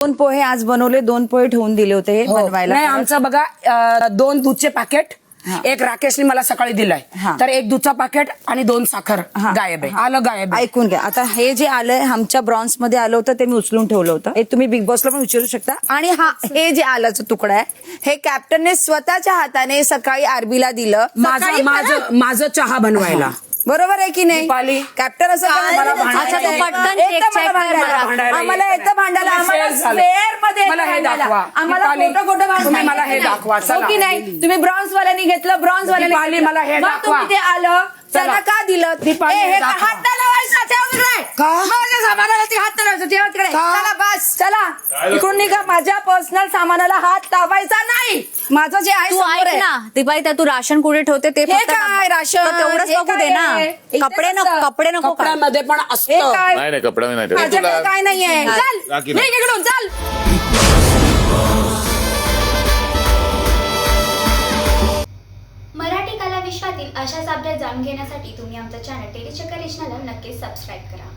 2 पोहे आज बनवले, 2 पोहे ठेवून दिले होते बनवायला. नाही आमचं बघा 2 दूधचे पॅकेट, एक राकेशने मला सकाळी दिलाय, तर 1 दूधचा पॅकेट आणि 2 साखर गायब आहे, आलं गायब आहे. ऐकून घ्या. आता हे जे आलंय आमच्या ब्रॉन्झ मध्ये आलं होतं ते मी उचलून ठेवलं होतं. हे तुम्ही बिग बॉसला पण विचारू शकता. आणि हे जे आलाचा तुकडा आहे हे कॅप्टनने स्वतःच्या हाताने सकाळी आरबीला दिलं. माझं चहा बनवायला. बरोबर आहे की नाही? दीपाली, कॅप्टन असं मला भांडायला आम्हाला येतं भांडायला, आम्हाला स्क्वेअर मध्ये मला हे दाखवा. आम्हाला खोटं तुम्ही मला हे दाखवा. हो की नाही? तुम्ही ब्रॉन्झ वाल्यानी घेतलं, ब्रॉन्झ वाल्यानी मला हे दाखवा. तुम्ही ते आलं त्यांना का दिलं? दीपाली, हे हे दाखवा. हात नाही लावायचा, ठेव तिकडे. माझ्या सामानाला ते हात नाही लावायचा, ठेव तिकडे. चला बस, चला इकडून निघा. माझ्या पर्सनल सामानाला हात लावायचा नाही. माझं जे आहे तू समोर ऐक आहे. ना दीपाली, त्या तू राशन कुठे ठेवते ते हे फक्त काय राशन? तर तेवढंच हे बघू दे काय ना. आहे? कपडे नको, कपडे नको का? कपड्यामध्ये पण हे असतं. काय? नाही कपडा नाही ठेवत. माझ्याकडे काय नाहीये. चल राखी निघ नाही. इकडून, चल. मराठी कला विश्वातील अशाच अपडेट जाणून घेण्यासाठी तुम्ही आमचं चॅनल टेलीचक्कर रिजनला नक्कीच सबस्क्राईब करा.